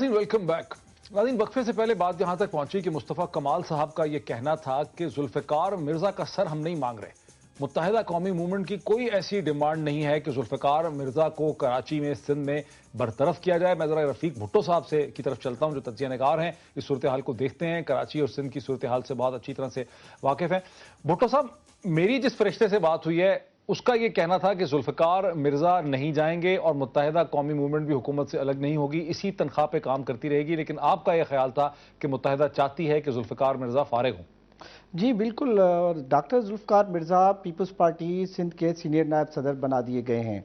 नाज़रीन welcome back. नाज़रीन वक्फे से पहले बात यहां तक पहुंची कि मुस्तफ़ा कमाल साहब का यह कहना था कि जुल्फ़िकार मिर्जा का सर हम नहीं मांग रहे। मुत्तहिदा कौमी मूवमेंट की कोई ऐसी डिमांड नहीं है कि जुल्फ़िकार मिर्जा को कराची में सिंध में बरतरफ किया जाए। मैं जरा रफीक भुट्टो साहब से की तरफ चलता हूं जो तज्ज़िया निगार हैं, इस सूरत हाल को देखते हैं, कराची और सिंध की सूरत हाल से बहुत अच्छी तरह से वाकिफ हैं। भुट्टो साहब, मेरी जिस फरिश्ते से बात हुई है उसका ये कहना था कि जुल्फ़िकार मिर्जा नहीं जाएंगे और मुत्तहिदा कौमी मूवमेंट भी हुकूमत से अलग नहीं होगी, इसी तनख्वाह पे काम करती रहेगी। लेकिन आपका यह ख्याल था कि मुत्तहिदा चाहती है कि जुल्फ़िकार मिर्जा फारिग हों। जी बिल्कुल, डॉक्टर जुल्फ़िकार मिर्ज़ा पीपल्स पार्टी सिंध के सीनियर नायब सदर बना दिए गए हैं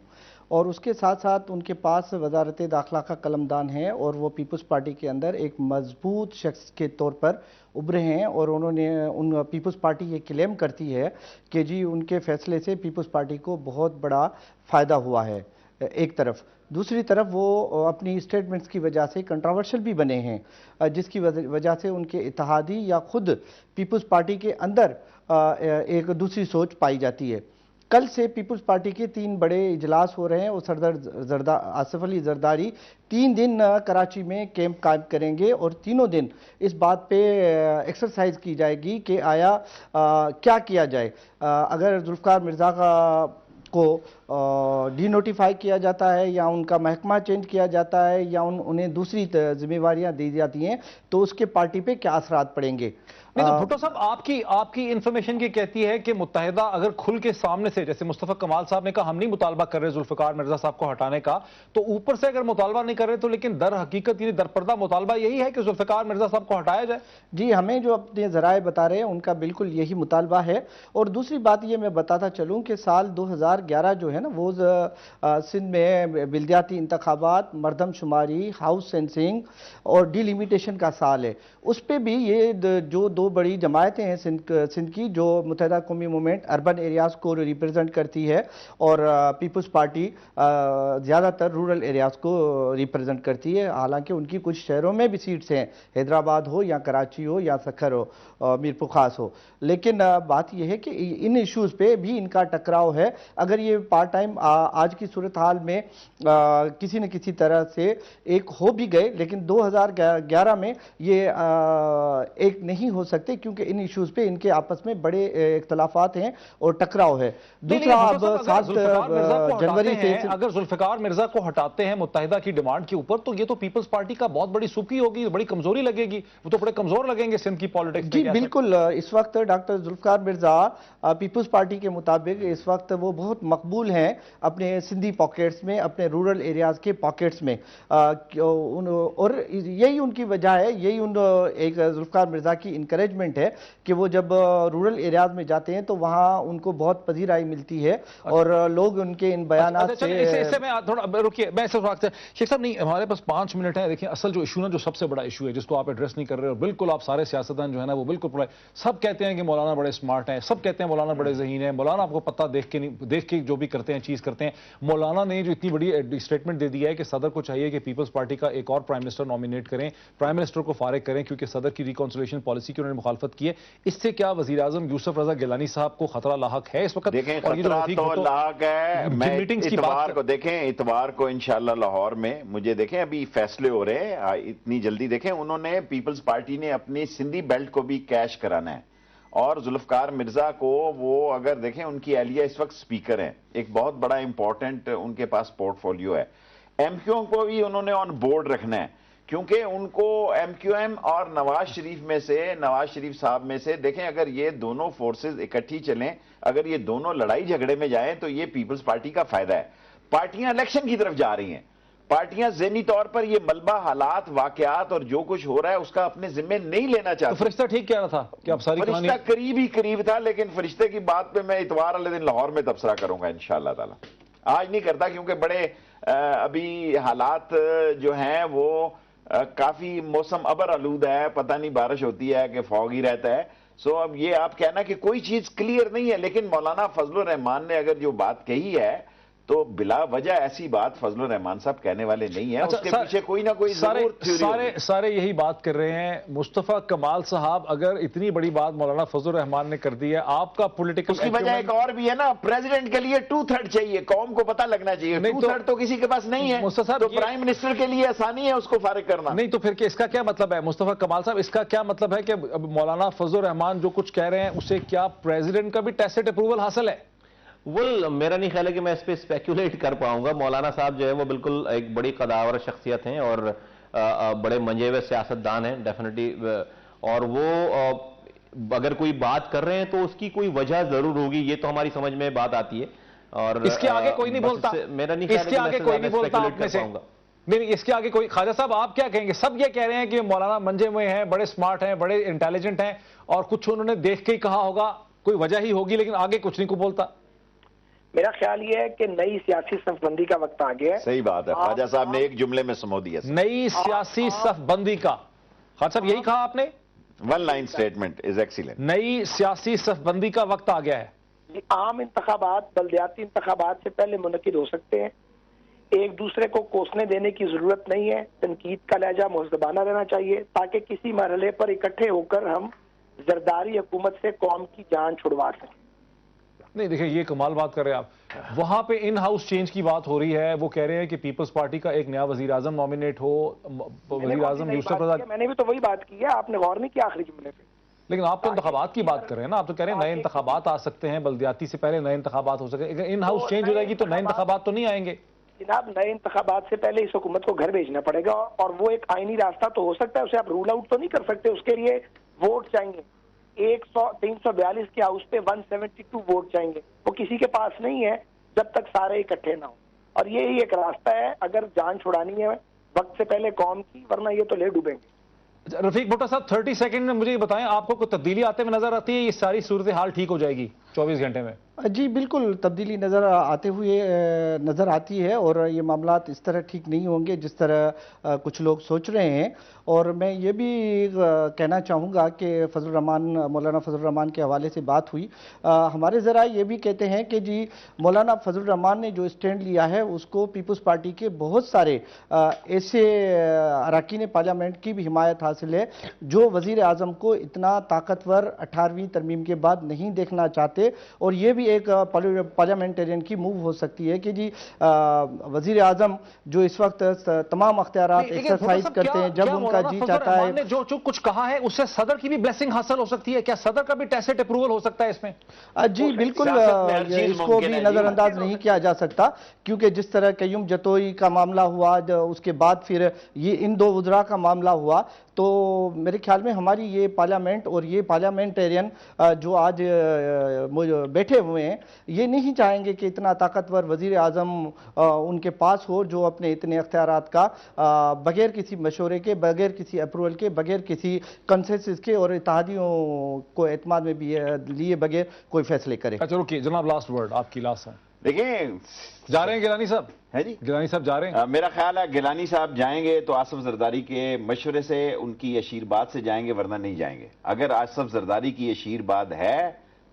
और उसके साथ साथ उनके पास वजारत दाखिला का कलमदान है और वो पीपल्स पार्टी के अंदर एक मजबूत शख्स के तौर पर उभरे हैं। और उन्होंने पीपल्स पार्टी ये क्लेम करती है कि जी उनके फैसले से पीपल्स पार्टी को बहुत बड़ा फ़ायदा हुआ है एक तरफ। दूसरी तरफ वो अपनी स्टेटमेंट्स की वजह से कंट्रोवर्शियल भी बने हैं, जिसकी वजह से उनके इत्तेहादी या खुद पीपल्स पार्टी के अंदर एक दूसरी सोच पाई जाती है। कल से पीपल्स पार्टी के 3 बड़े इजलास हो रहे हैं और सरदार आसिफ अली जरदारी 3 दिन कराची में कैंप कायम करेंगे और तीनों दिन इस बात पे एक्सरसाइज की जाएगी कि आया क्या किया जाए। अगर जुल्फ़िकार मिर्ज़ा को डी नोटिफाई किया जाता है या उनका महकमा चेंज किया जाता है या उन्हें दूसरी जिम्मेवारियां दी जाती हैं तो उसके पार्टी पे क्या असरात पड़ेंगे। नहीं तो भुट्टो साहब, आपकी इंफॉर्मेशन की कहती है कि मुत्तहिदा अगर खुल के सामने से, जैसे मुस्तफ़ा कमाल साहब ने कहा हम नहीं मुतालबा कर रहे जुल्फ़िकार मिर्जा साहब को हटाने का, तो ऊपर से अगर मुतालबा नहीं कर रहे तो लेकिन दर हकीकत यानी दरपर्दा मुतालबा यही है कि जुल्फ़िकार मिर्जा साहब को हटाया जाए। जी हमें जो अपने ज़राए बता रहे हैं उनका बिल्कुल यही मुतालबा है। और दूसरी बात ये मैं बताता चलूँ कि साल 2011 जो है ना वो सिंध में बिल्दियाती इंतखाबात, मरदमशुमारी, हाउस सेंसिंग और डिलिमिटेशन का साल है। उस पर भी ये जो 2 बड़ी जमायतें हैं सिंध की, जो मुत्तहिदा कौमी मूवमेंट अर्बन एरियाज़ को रिप्रेजेंट करती है और पीपल्स पार्टी ज़्यादातर रूरल एरियाज़ को रिप्रेजेंट करती है। हालांकि उनकी कुछ शहरों में भी सीट्स हैं, हैदराबाद हो या कराची हो या सखर हो, मीरपुर खास हो। लेकिन बात यह है कि इन इश्यूज़ पे भी इनका टकराव है। अगर ये पार्ट टाइम आज की सूरत हाल में किसी न किसी तरह से एक हो भी गए, लेकिन 2011 में ये एक नहीं हो सकते क्योंकि इन इश्यूज पे इनके आपस में बड़े इख्तलाफात हैं और टकराव है। दूसरा, अब 7 जनवरी से अगर जुल्फ़िकार मिर्जा को हटाते हैं मुत्तहिदा की डिमांड के ऊपर तो ये तो पीपल्स पार्टी का बहुत बड़ी सुकी होगी, बड़ी कमजोरी लगेगी, वो तो बड़े कमजोर लगेंगे सिंध की पॉलिटिक्स में। जी बिल्कुल, इस वक्त डॉक्टर जुल्फ़िकार मिर्जा पीपल्स पार्टी के मुताबिक इस वक्त वो बहुत मकबूल हैं अपने सिंधी पॉकेट्स में, अपने रूरल एरियाज के पॉकेट्स में, और यही उनकी वजह है, यही उन एक जुल्फ़िकार मिर्जा की इंकरेजमेंट है कि वो जब रूरल एरियाज में जाते हैं तो वहाँ उनको बहुत पजीराई मिलती है और लोग उनके इन बयानात से। इससे मैं थोड़ा रुकिए, मैं इसे शेख साहब, नहीं हमारे पास 5 मिनट है। देखिए असल जो इशू ना, जो सबसे बड़ा इशू है जिसको आप एड्रेस नहीं कर रहे हो, बिल्कुल आप सारे सियासतदान जो है ना वो बिल्कुल सब कहते हैं कि मौलाना बड़े स्मार्ट हैं, सब कहते हैं मौलाना बड़े ज़हीन हैं, मौलाना आपको पता देख के जो भी करते हैं चीज़ करते हैं। मौलाना ने जो इतनी बड़ी स्टेटमेंट दे दिया है कि सदर को चाहिए कि पीपल्स पार्टी का एक और प्राइम मिनिस्टर नॉमिनेट करें, प्राइम मिनिस्टर को फारिग करें क्योंकि सदर की रिकॉन्सिलिएशन पॉलिसी की उन्होंने मुखालफत की है। इससे क्या वज़ीर आज़म यूसुफ रज़ा गिलानी साहब को खतरा लाहक है इस वक्त? देखें, खतरा तो लाहक है। मैं इतवार को देखें, इतवार को इंशाल्लाह लाहौर में मुझे देखें अभी फैसले हो रहे हैं इतनी जल्दी। देखें, उन्होंने पीपल्स पार्टी ने अपनी सिंधी बेल्ट को भी कैश कराना है और जुल्फ़िकार मिर्जा को वो अगर देखें उनकी एहलिया इस वक्त स्पीकर हैं, एक बहुत बड़ा इंपॉर्टेंट उनके पास पोर्टफोलियो है। एमक्यूएम को भी उन्होंने ऑन बोर्ड रखना है क्योंकि उनको एमक्यूएम और नवाज शरीफ साहब में से देखें, अगर ये दोनों फोर्सेस इकट्ठी चलें, अगर ये दोनों लड़ाई झगड़े में जाएं तो ये पीपल्स पार्टी का फायदा है। पार्टियां इलेक्शन की तरफ जा रही हैं, पार्टियां ज़हनी तौर पर ये मलबा हालात वाकयात और जो कुछ हो रहा है उसका अपने जिम्मे नहीं लेना चाहते। तो फरिश्ता ठीक कह रहा था कि आप सारी फरिश्ता करीब ही करीब था, लेकिन फरिश्ते की बात पे मैं इतवार वाले दिन लाहौर में तबसरा करूंगा इंशाअल्लाह ताला। आज नहीं करता क्योंकि बड़े अभी हालात जो हैं वो काफी मौसम अबर आलूद है, पता नहीं बारिश होती है कि फॉग ही रहता है। सो अब ये आप कहना कि कोई चीज क्लियर नहीं है, लेकिन मौलाना फजलुर रहमान ने अगर जो बात कही है تو بلا وجہ ایسی بات فضل الرحمان صاحب کہنے والے نہیں ہیں. اس کے پیچھے کوئی نہ کوئی ضرور سارے یہی بات کر رہے ہیں. مصطفیٰ کمال صاحب اگر اتنی بڑی بات مولانا فضل الرحمان نے کر دی ہے, آپ کا پولیٹیکل اس کی وجہ ایک اور بھی ہے نا, پریزیڈنٹ کے لیے 2/3 چاہیے, قوم کو پتہ لگنا چاہیے. 2/3 تو کسی کے پاس نہیں ہے, تو پرائم منسٹر کے لیے آسانی ہے اس کو فارغ کرنا. نہیں تو پھر اس کا کیا مطلب ہے مصطفیٰ کمال صاحب, اس کا کیا مطلب ہے کہ مولانا فضل الرحمان جو کچھ کہہ رہے ہیں اسے کیا پریزیڈنٹ کا بھی ٹیسٹ اپروول حاصل ہے؟ میرا نہیں خیال ہے کہ میں اس پہ اسپیکولیٹ کر پاؤں گا. مولانا صاحب جو ہے وہ بالکل ایک بڑی قداور شخصیت ہیں اور بڑے منجے ہوئے سیاستدان ہیں ڈیفینیٹلی, اور وہ اگر کوئی بات کر رہے ہیں تو اس کی کوئی وجہ ضرور ہوگی, یہ تو ہماری سمجھ میں بات آتی ہے. اور اس کے آگے کوئی نہیں بولتا, میرا نہیں خیال ہے کہ میں اسپیکولیٹ کر پاؤں گا. نہیں, اس کے آگے کوئی. خواجہ صاحب آپ کیا کہیں گے؟ سب یہ کہہ رہے ہیں کہ مولانا منجے ہوئے ہیں, بڑے سمارٹ ہیں, بڑے انٹیلیجنٹ ہیں, اور کچھ انہوں نے دیکھ کے ہی کہا ہوگا, کوئی وجہ ہی ہوگی, لیکن آگے کچھ نہیں کو بولتا. میرا خیال یہ ہے کہ نئی سیاسی صف بندی کا وقت آ گیا ہے. صحیح بات ہے, خواجہ صاحب نے ایک جملے میں سمو دیا. نئی سیاسی صف بندی کا, خواجہ صاحب یہی کہا آپ نے, ون لائن سٹیٹمنٹ از ایکسیلنٹ. نئی سیاسی صف بندی کا وقت آ گیا ہے. عام انتخابات بلدیاتی انتخابات سے پہلے منعقد ہو سکتے ہیں. ایک دوسرے کو کوسنے دینے کی ضرورت نہیں ہے, تنقید کا لہجہ مہذبانہ رہنا چاہیے تاکہ کسی مرحلے پر اکٹھے ہو کر ہم زرداری حکومت سے قوم کی جان چھڑوا سکیں. نہیں دیکھیں, یہ کمال بات کر رہے ہیں آپ. وہاں پہ ان ہاؤس چینج کی بات ہو رہی ہے, وہ کہہ رہے ہیں کہ پیپلز پارٹی کا ایک نیا وزیر اعظم نامینیٹ ہو, وزیر اعظم یوسف رضا. میں نے بھی تو وہی بات کی ہے, آپ نے غور نہیں کیا آخری جملے پہ. لیکن آپ تو انتخابات کی بات کر رہے ہیں نا, آپ تو کہہ رہے ہیں نئے انتخابات آ سکتے ہیں, بلدیاتی سے پہلے نئے انتخابات ہو سکتے ہیں. اگر ان ہاؤس چینج ہو جائے گی تو نئے انتخابات تو نہیں آئیں گے جناب. نئے انتخابات سے پہلے اس حکومت کو گھر بھیجنا پڑے گا, اور وہ ایک آئینی راستہ تو ہو سکتا ہے, اسے آپ رول آؤٹ تو نہیں کر سکتے. اس کے لیے ووٹ چاہیے, 342 کے ہاؤس پہ 172 ووٹ چاہیں گے, وہ کسی کے پاس نہیں ہے جب تک سارے اکٹھے نہ ہوں. اور یہی ایک راستہ ہے اگر جان چھڑانی ہے وقت سے پہلے قوم کی, ورنہ یہ تو لے ڈوبیں گے. رفیق بھٹو صاحب 30 سیکنڈ میں مجھے بتائیں, آپ کو کوئی تبدیلی آتے ہوئے نظر آتی ہے, یہ ساری صورتحال ٹھیک ہو جائے گی 24 گھنٹے میں؟ جی بالکل تبدیلی نظر آتے ہوئے نظر آتی ہے, اور یہ معاملات اس طرح ٹھیک نہیں ہوں گے جس طرح کچھ لوگ سوچ رہے ہیں. اور میں یہ بھی کہنا چاہوں گا کہ مولانا فضل الرحمان کے حوالے سے بات ہوئی, ہمارے ذرائع یہ بھی کہتے ہیں کہ جی مولانا فضل الرحمان نے جو اسٹینڈ لیا ہے اس کو پیپلز پارٹی کے بہت سارے ایسے اراکین پارلیمنٹ کی بھی حمایت حاصل ہے جو وزیر اعظم کو اتنا طاقتور 18ویں ترمیم کے بعد نہیں دیکھنا چاہتے. اور یہ بھی ایک پارلیمنٹرین کی موو ہو سکتی ہے کہ جی وزیر اعظم جو اس وقت تمام اختیارات ایکسرسائز کرتے ہیں, جب ان کا جی چاہتا ہے. جو کچھ کہا ہے اس سے صدر کی بھی بلیسنگ حاصل ہو سکتی ہے, کیا صدر کا بھی ٹیسٹ اپروول ہو سکتا ہے اس میں؟ جی بالکل, اس کو بھی نظر انداز نہیں کیا جا سکتا, کیونکہ جس طرح قیوم جتوئی کا معاملہ ہوا, اس کے بعد پھر یہ ان دو وزراء کا معاملہ ہوا, تو میرے خیال میں ہماری یہ پارلیمنٹ اور یہ پارلیمنٹرین جو آج بیٹھے ہوئے ہیں یہ نہیں چاہیں گے کہ اتنا طاقتور وزیر اعظم ان کے پاس ہو جو اپنے اتنے اختیارات کا بغیر کسی مشورے کے, بغیر کسی اپروول کے, بغیر کسی کنسنسس کے اور اتحادیوں کو اعتماد میں بھی لیے بغیر کوئی فیصلے کرے. چلو جناب لاسٹ ورڈ آپ کی لاسٹ ہے. دیکھیں جا رہے ہیں گیلانی صاحب؟ ہے جی, گیلانی صاحب جا رہے ہیں. میرا خیال ہے گیلانی صاحب جائیں گے تو آصف زرداری کے مشورے سے, ان کی اشیرباد سے جائیں گے, ورنہ نہیں جائیں گے. اگر آصف زرداری کی اشیرباد ہے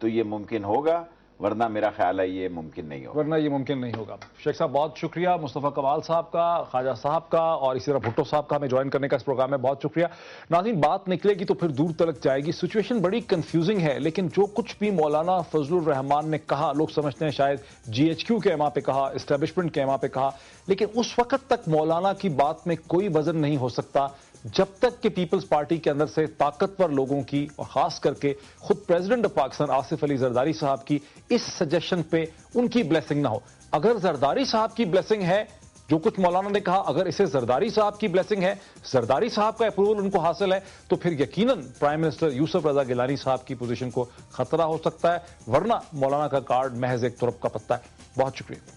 تو یہ ممکن ہوگا, ورنہ میرا خیال ہے یہ ممکن نہیں ہوگا. شیخ صاحب بہت شکریہ, مصطفیٰ کمال صاحب کا, خواجہ صاحب کا, اور اسی طرح بھٹو صاحب کا ہمیں جوائن کرنے کا اس پروگرام میں بہت شکریہ. ناظرین بات نکلے گی تو پھر دور تلک جائے گی, سچویشن بڑی کنفیوزنگ ہے, لیکن جو کچھ بھی مولانا فضل الرحمان نے کہا, لوگ سمجھتے ہیں شاید GHQ کے ایما پہ کہا, اسٹیبلشمنٹ کے ایما پہ کہا, لیکن اس وقت تک مولانا کی بات میں کوئی وزن نہیں ہو سکتا جب تک کہ پیپلز پارٹی کے اندر سے طاقتور لوگوں کی, اور خاص کر کے خود پریزیڈنٹ آف پاکستان آصف علی زرداری صاحب کی اس سجیشن پہ ان کی بلیسنگ نہ ہو. اگر زرداری صاحب کی بلیسنگ ہے, جو کچھ مولانا نے کہا, اگر اسے زرداری صاحب کی بلیسنگ ہے, زرداری صاحب کا اپروول ان کو حاصل ہے, تو پھر یقیناً پرائم منسٹر یوسف رضا گیلانی صاحب کی پوزیشن کو خطرہ ہو سکتا ہے, ورنہ مولانا کا کارڈ محض ایک طرف کا پتہ ہے. بہت شکریہ.